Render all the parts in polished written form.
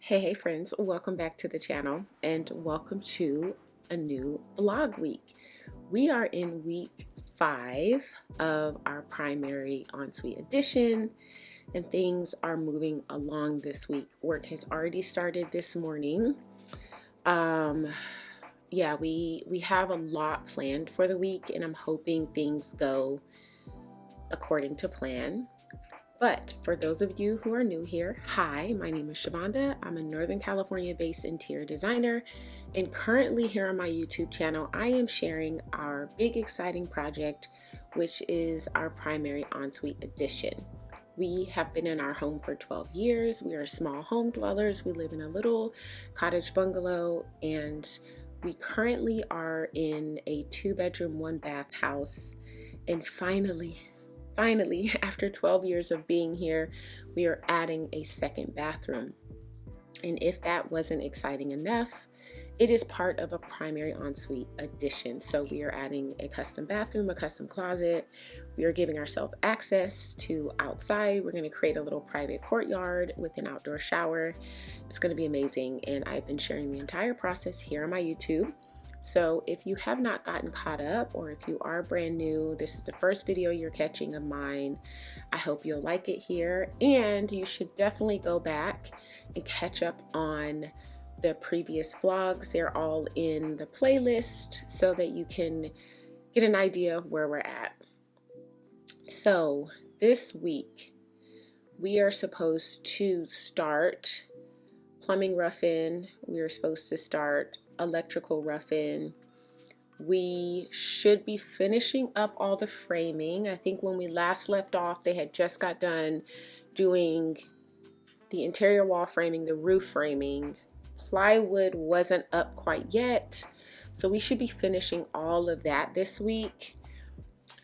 Hey friends, welcome back to the channel and welcome to a new vlog week. We are in week 5 of our primary ensuite edition and things are moving along this week. Work has already started this morning. Yeah, we have a lot planned for the week and I'm hoping things go according to plan. But for those of you who are new here, hi, my name is Shavonda. I'm a Northern California based interior designer, and currently here on my YouTube channel, I am sharing our big exciting project, which is our primary ensuite addition. We have been in our home for 12 years. We are small home dwellers. We live in a little cottage bungalow, and we currently are in a 2-bedroom, 1-bath house. And finally, after 12 years of being here, we are adding a second bathroom. And if that wasn't exciting enough, it is part of a primary ensuite addition. So we are adding a custom bathroom, a custom closet. We are giving ourselves access to outside. We're going to create a little private courtyard with an outdoor shower. It's going to be amazing. And I've been sharing the entire process here on my YouTube. So if you have not gotten caught up, or if you are brand new, this is the first video you're catching of mine. I hope you'll like it here, and you should definitely go back and catch up on the previous vlogs. They're all in the playlist so that you can get an idea of where we're at. So this week, we are supposed to start plumbing rough-in. We are supposed to start electrical rough-in. We should be finishing up all the framing. I think when we last left off, they had just got done doing the interior wall framing, the roof framing. Plywood wasn't up quite yet, so we should be finishing all of that this week.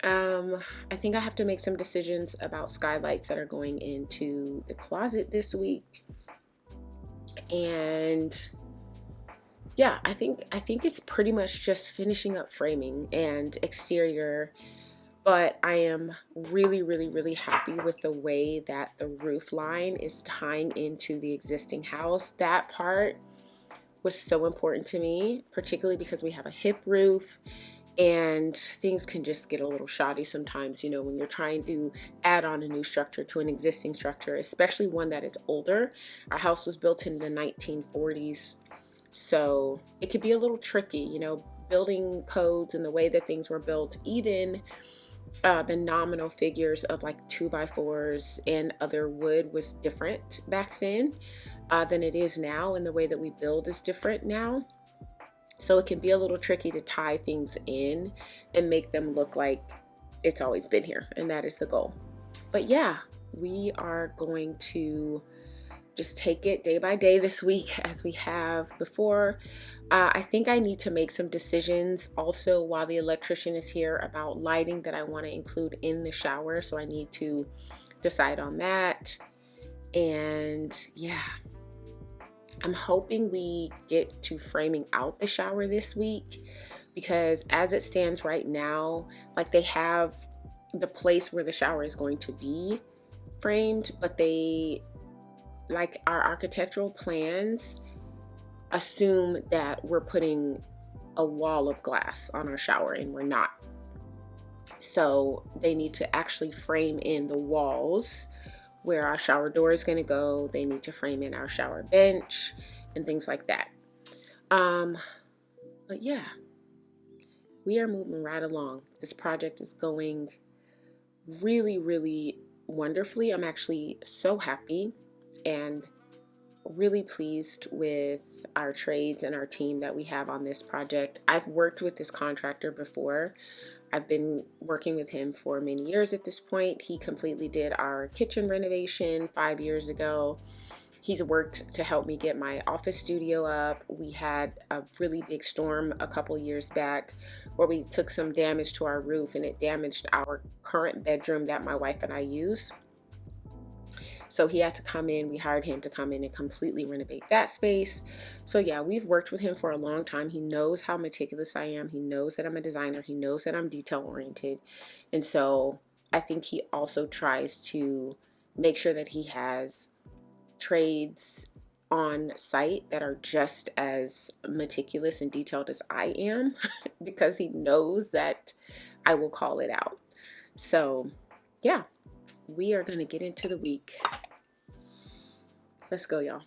I think I have to make some decisions about skylights that are going into the closet this week. And yeah, I think it's pretty much just finishing up framing and exterior, but I am really happy with the way that the roof line is tying into the existing house. That part was so important to me, particularly because we have a hip roof and things can just get a little shoddy sometimes, you know, when you're trying to add on a new structure to an existing structure, especially one that is older. Our house was built in the 1940s, so it could be a little tricky, you know, building codes and the way that things were built. Even the nominal figures of like 2x4s and other wood was different back then than it is now, and the way that we build is different now. So it can be a little tricky to tie things in and make them look like it's always been here, and that is the goal. But yeah, we are going to just take it day by day this week as we have before. I think I need to make some decisions also while the electrician is here about lighting that I want to include in the shower, so I need to decide on that. And yeah, I'm hoping we get to framing out the shower this week, because as it stands right now, like, they have the place where the shower is going to be framed, but they, like, our architectural plans assume that we're putting a wall of glass on our shower, and we're not. So they need to actually frame in the walls where our shower door is going to go. They need to frame in our shower bench and things like that. But yeah, we are moving right along. This project is going really wonderfully. I'm actually so happy and really pleased with our trades and our team that we have on this project. I've worked with this contractor before. I've been working with him for many years at this point. He completely did our kitchen renovation 5 years ago. He's worked to help me get my office studio up. We had a really big storm a couple years back where we took some damage to our roof, and it damaged our current bedroom that my wife and I use. So he had to come in. We hired him to come in and completely renovate that space. So yeah, we've worked with him for a long time. He knows how meticulous I am. He knows that I'm a designer. He knows that I'm detail oriented. And so I think he also tries to make sure that he has trades on site that are just as meticulous and detailed as I am because he knows that I will call it out. So yeah, we are going to get into the week. Let's go, y'all.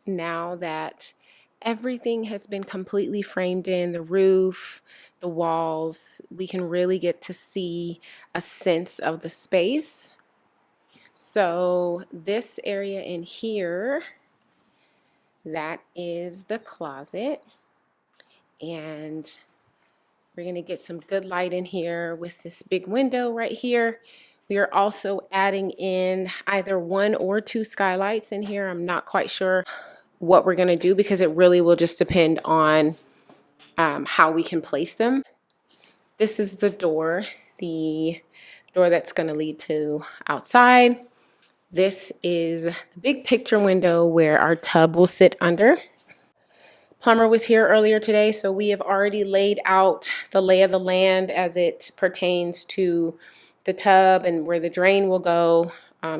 Now that everything has been completely framed in, the roof, the walls, we can really get to see a sense of the space. So this area in here, that is the closet, and we're going to get some good light in here with this big window right here. We are also adding in either 1 or 2 skylights in here. I'm not quite sure what we're going to do because it really will just depend on how we can place them. This is the door that's going to lead to outside. This is the big picture window where our tub will sit under. Plumber was here earlier today, so we have already laid out the lay of the land as it pertains to the tub and where the drain will go.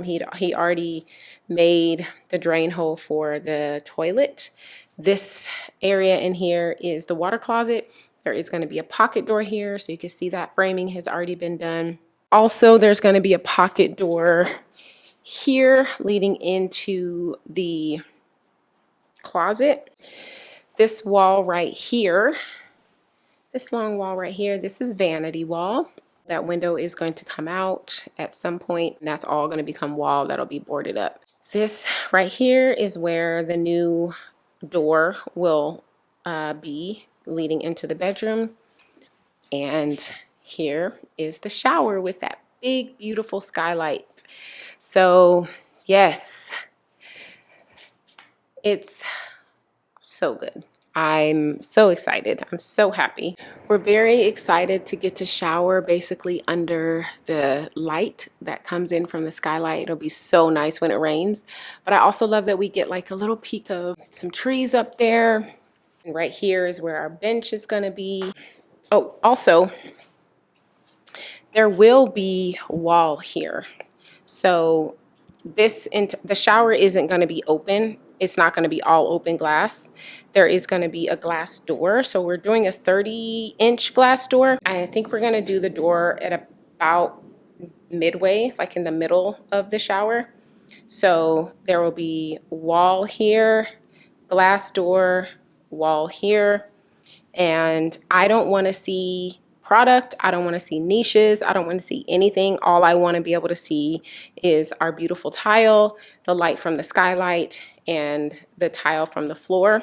He already made the drain hole for the toilet. This area in here is the water closet. There is going to be a pocket door here, so you can see that framing has already been done. Also, there's going to be a pocket door here leading into the closet. This wall right here, this long wall right here, this is vanity wall. That window is going to come out at some point, and that's all going to become wall that'll be boarded up. This right here is where the new door will be leading into the bedroom. And here is the shower with that big, beautiful skylight. So yes, it's so good. I'm so excited. I'm so happy. We're very excited to get to shower basically under the light that comes in from the skylight. It'll be so nice when it rains. But I also love that we get like a little peek of some trees up there. And right here is where our bench is going to be. Oh, also, there will be wall here. So the shower isn't going to be open. It's not going to be all open glass. There is going to be a glass door. So we're doing a 30-inch glass door. I think we're going to do the door at about midway, like in the middle of the shower. So there will be wall here, glass door, wall here. And I don't want to see product. I don't want to see niches. I don't want to see anything. All I want to be able to see is our beautiful tile, the light from the skylight, and the tile from the floor,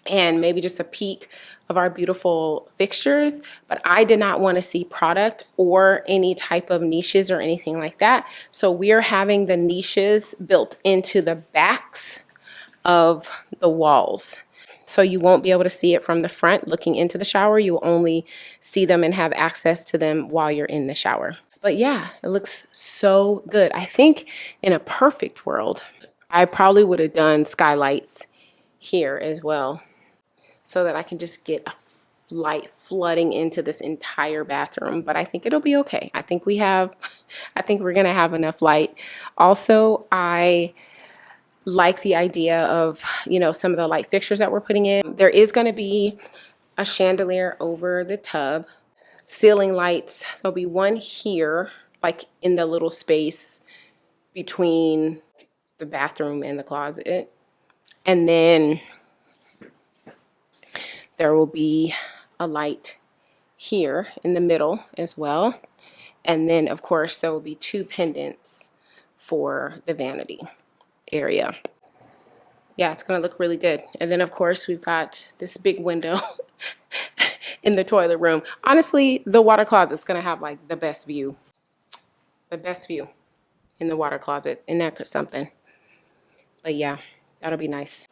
and maybe just a peek of our beautiful fixtures. But I did not want to see product or any type of niches or anything like that. So we are having the niches built into the backs of the walls. So you won't be able to see it from the front looking into the shower. You will only see them and have access to them while you're in the shower. But yeah, it looks so good. I think in a perfect world, I probably would have done skylights here as well so that I can just get a light flooding into this entire bathroom. But I think it'll be okay. I think we're gonna have enough light. Also, I like the idea of, some of the light fixtures that we're putting in. There is going to be a chandelier over the tub, ceiling lights. There'll be one here, like in the little space between the bathroom and the closet. And then there will be a light here in the middle as well. And then of course there will be 2 pendants for the vanity area. Yeah, it's gonna look really good. And then of course we've got this big window in the toilet room. Honestly, the water closet's gonna have like the best view. The best view in the water closet. Isn't that something? But yeah, that'll be nice.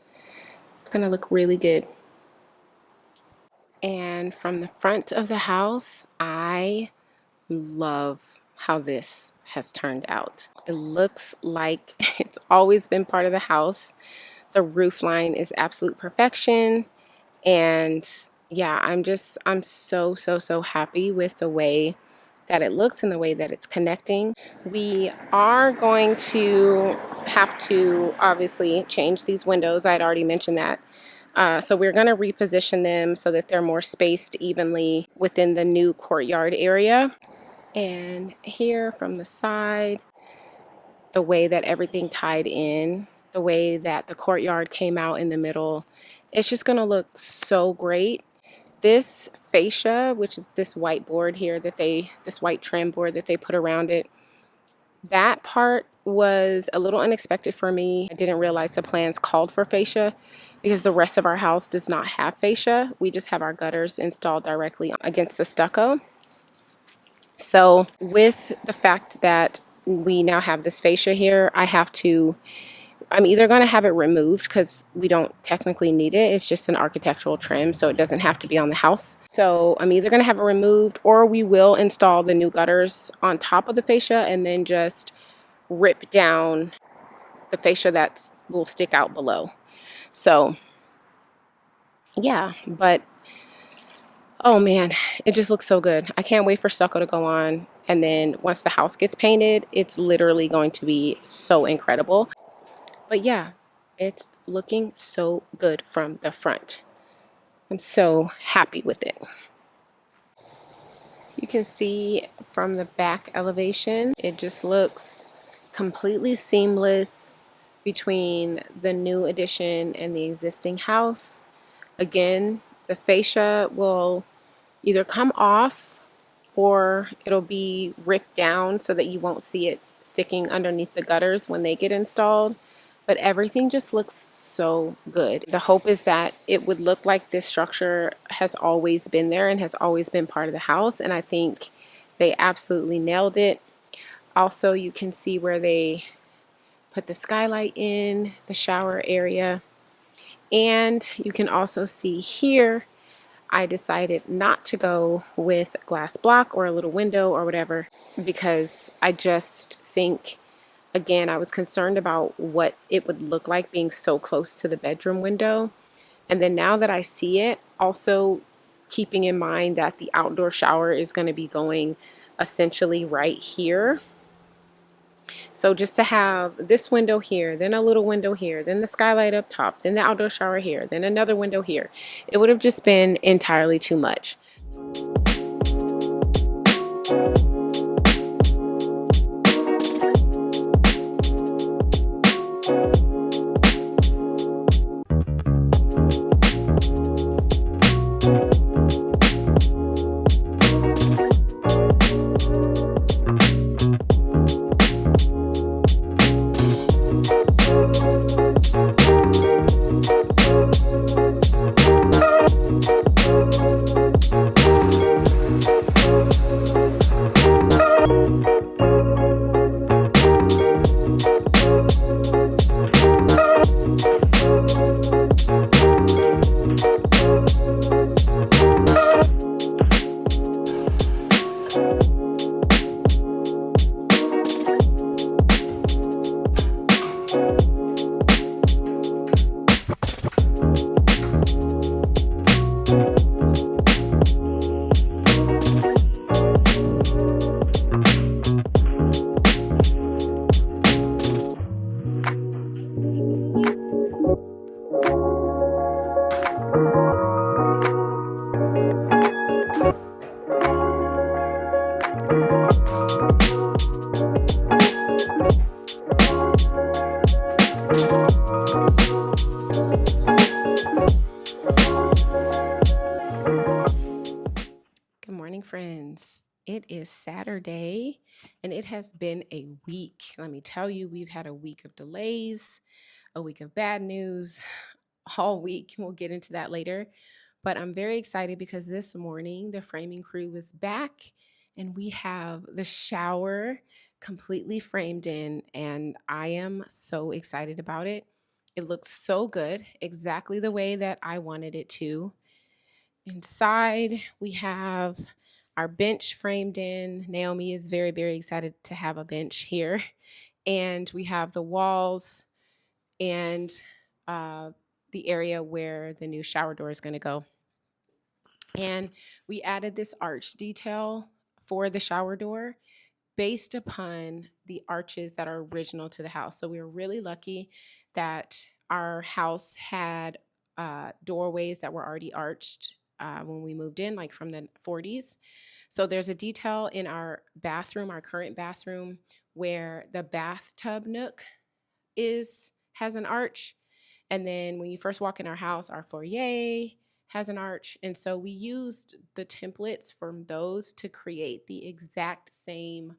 It's gonna look really good. And from the front of the house, I love how this has turned out. It looks like it's always been part of the house. The roof line is absolute perfection. And yeah, I'm so happy with the way that it looks and the way that it's connecting. We are going to have to obviously change these windows. I'd already mentioned that. So we're going to reposition them so that they're more spaced evenly within the new courtyard area. And here from the side, the way that everything tied in, the way that the courtyard came out in the middle, it's just going to look so great. This fascia, which is this white board here this white trim board that they put around it, that part was a little unexpected for me. I didn't realize the plans called for fascia because the rest of our house does not have fascia. We just have our gutters installed directly against the stucco. So with the fact that we now have this fascia here, I'm either going to have it removed because we don't technically need it. It's just an architectural trim, so it doesn't have to be on the house. So I'm either going to have it removed, or we will install the new gutters on top of the fascia and then just rip down the fascia that will stick out below. So yeah, but oh man, it just looks so good. I can't wait for stucco to go on. And then once the house gets painted, it's literally going to be so incredible. But yeah, it's looking so good from the front. I'm so happy with it. You can see from the back elevation, it just looks completely seamless between the new addition and the existing house. Again, the fascia will either come off or it'll be ripped down so that you won't see it sticking underneath the gutters when they get installed. But everything just looks so good. The hope is that it would look like this structure has always been there and has always been part of the house, and I think they absolutely nailed it. Also, you can see where they put the skylight in, the shower area, and you can also see here I decided not to go with glass block or a little window or whatever because I just think, again, I was concerned about what it would look like being so close to the bedroom window. And then now that I see it, also keeping in mind that the outdoor shower is going to be going essentially right here. So just to have this window here, then a little window here, then the skylight up top, then the outdoor shower here, then another window here, it would have just been entirely too much. friends. It is Saturday and it has been a week. Let me tell you, we've had a week of delays, a week of bad news all week. We'll get into that later. But I'm very excited because this morning the framing crew was back and we have the shower completely framed in, and I am so excited about it. It looks so good, exactly the way that I wanted it to. Inside, we have our bench framed in. Naomi is very, very excited to have a bench here. And we have the walls and uh, the area where the new shower door is going to go. And we added this arch detail for the shower door based upon the arches that are original to the house. So we were really lucky that our house had doorways that were already arched when we moved in, like from the 40s. So there's a detail in our bathroom, our current bathroom, where the bathtub nook has an arch. And then when you first walk in our house, our foyer has an arch. And so we used the templates from those to create the exact same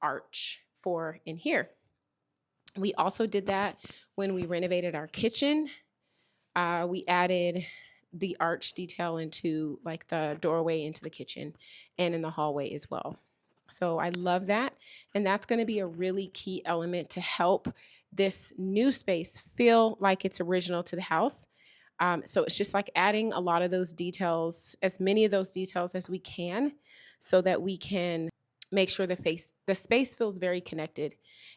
arch for in here. We also did that when we renovated our kitchen. We added the arch detail into like the doorway into the kitchen and in the hallway as well. So I love that. And that's going to be a really key element to help this new space feel like it's original to the house. So it's just like adding a lot of those details, as many of those details as we can, so that we can make sure the space feels very connected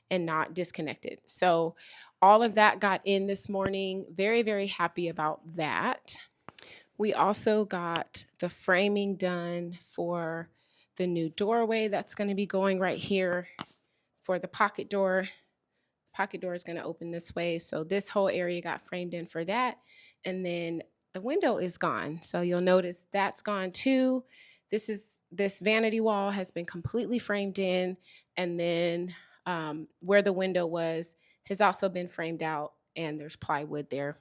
and not disconnected. So all of that got in this morning. Very, very happy about that. We also got the framing done for the new doorway that's going to be going right here for the pocket door. Pocket door is going to open this way. So this whole area got framed in for that. And then the window is gone. So you'll notice that's gone too. This vanity wall has been completely framed in. And then where the window was has also been framed out, and there's plywood there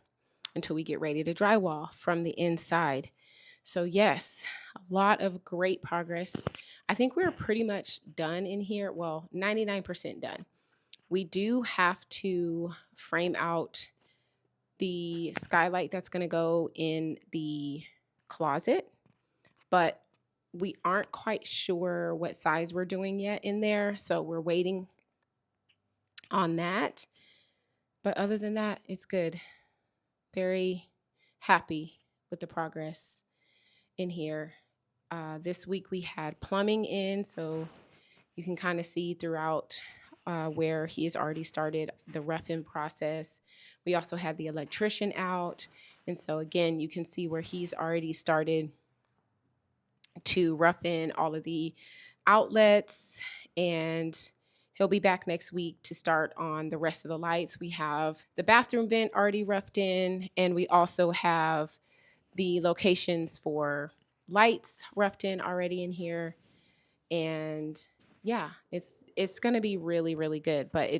until we get ready to drywall from the inside. So yes, a lot of great progress. I think we're pretty much done in here. Well, 99% done. We do have to frame out the skylight that's going to go in the closet, but we aren't quite sure what size we're doing yet in there. So we're waiting on that. But other than that, it's good. Very happy with the progress in here. This week we had plumbing in, so you can kind of see throughout where he has already started the rough-in process. We also had the electrician out, and so again, you can see where he's already started to rough in all of the outlets, and he'll be back next week to start on the rest of the lights. We have the bathroom vent already roughed in, and we also have the locations for lights roughed in already in here. And yeah, it's going to be really, really good. But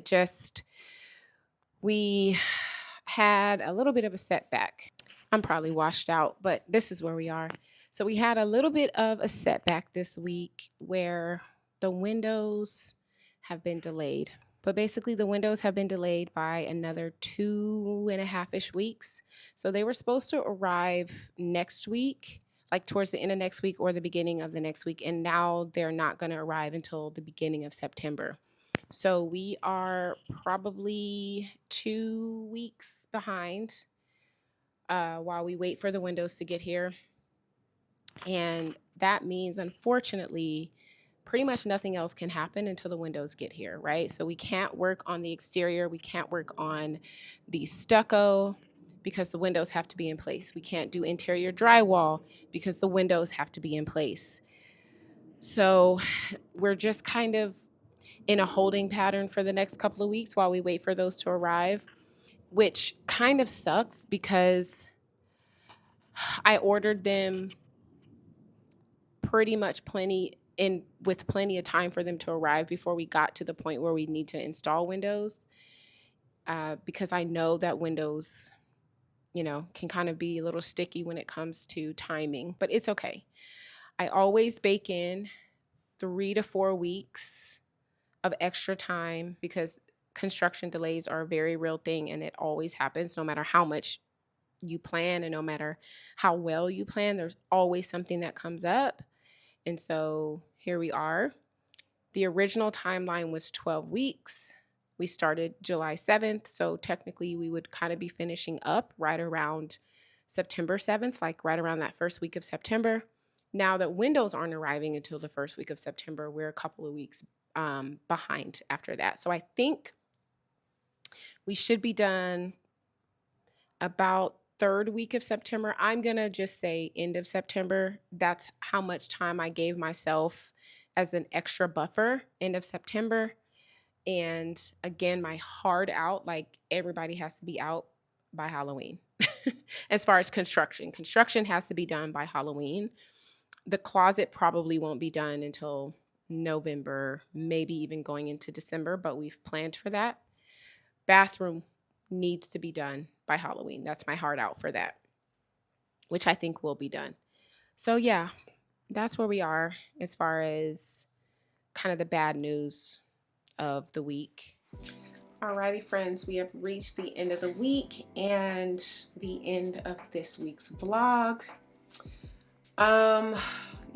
we had a little bit of a setback. I'm probably washed out, but this is where we are. So we had a little bit of a setback this week where the windows have been delayed. But basically, the windows have been delayed by another 2.5-ish weeks. So they were supposed to arrive next week, like towards the end of next week or the beginning of the next week. And now they're not going to arrive until the beginning of September. So we are probably 2 weeks behind while we wait for the windows to get here. And that means, unfortunately, pretty much nothing else can happen until the windows get here, right? So we can't work on the exterior. We can't work on the stucco because the windows have to be in place. We can't do interior drywall because the windows have to be in place. So we're just kind of in a holding pattern for the next couple of weeks while we wait for those to arrive, which kind of sucks because I ordered them pretty much with plenty of time for them to arrive before we got to the point where we need to install windows, because I know that windows, can kind of be a little sticky when it comes to timing, but it's okay. I always bake in 3 to 4 weeks of extra time because construction delays are a very real thing and it always happens no matter how much you plan and no matter how well you plan, there's always something that comes up. And so here we are. The original timeline was 12 weeks. We started July 7th. So technically, we would kind of be finishing up right around September 7th, like right around that first week of September. Now that windows aren't arriving until the first week of September, we're a couple of weeks behind after that. So I think we should be done about third week of September. I'm going to just say end of September. That's how much time I gave myself as an extra buffer, end of September. And again, my hard out, like everybody has to be out by Halloween. As far as construction has to be done by Halloween. The closet probably won't be done until November, maybe even going into December, but we've planned for that. Bathroom needs to be done by Halloween. That's my heart out for that, which I think will be done. So yeah, that's where we are as far as kind of the bad news of the week. Alrighty, friends, we have reached the end of the week and the end of this week's vlog.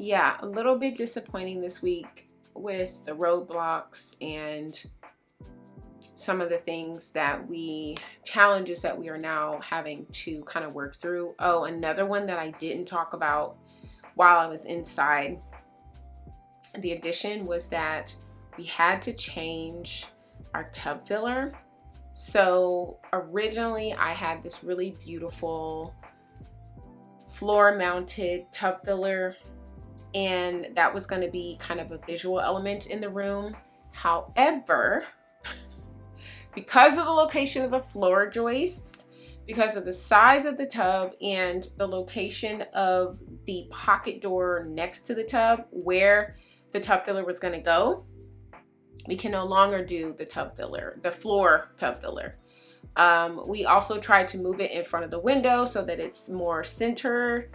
Yeah, a little bit disappointing this week with the roadblocks and some of the things challenges that we are now having to kind of work through. Oh, another one that I didn't talk about while I was inside the addition was that we had to change our tub filler. So originally I had this really beautiful floor mounted tub filler, and that was going to be kind of a visual element in the room. However, because of the location of the floor joists, because of the size of the tub and the location of the pocket door next to the tub where the tub filler was going to go, we can no longer do the floor tub filler. We also tried to move it in front of the window so that it's more center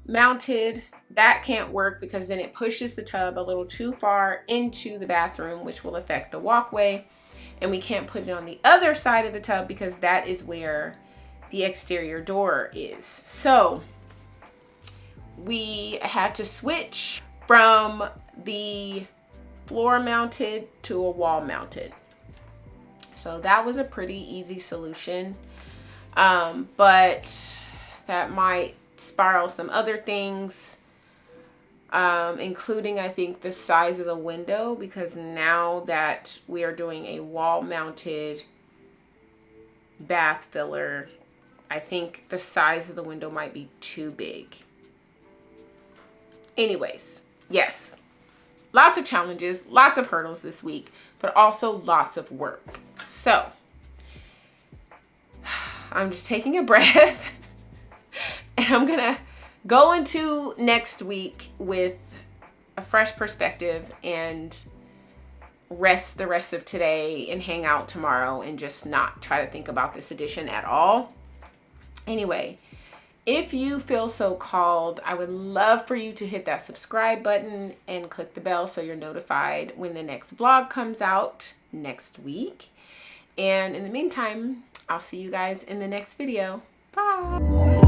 mounted. That can't work because then it pushes the tub a little too far into the bathroom, which will affect the walkway. And we can't put it on the other side of the tub because that is where the exterior door is. So we had to switch from the floor mounted to a wall mounted. So that was a pretty easy solution. But that might spiral some other things, including I think the size of the window, because now that we are doing a wall mounted bath filler, I think the size of the window might be too big. Anyways, yes, lots of challenges, lots of hurdles this week, but also lots of work. So I'm just taking a breath and I'm gonna go into next week with a fresh perspective and rest the rest of today and hang out tomorrow and just not try to think about this edition at all. Anyway, if you feel so called, I would love for you to hit that subscribe button and click the bell so you're notified when the next vlog comes out next week. And in the meantime, I'll see you guys in the next video. Bye.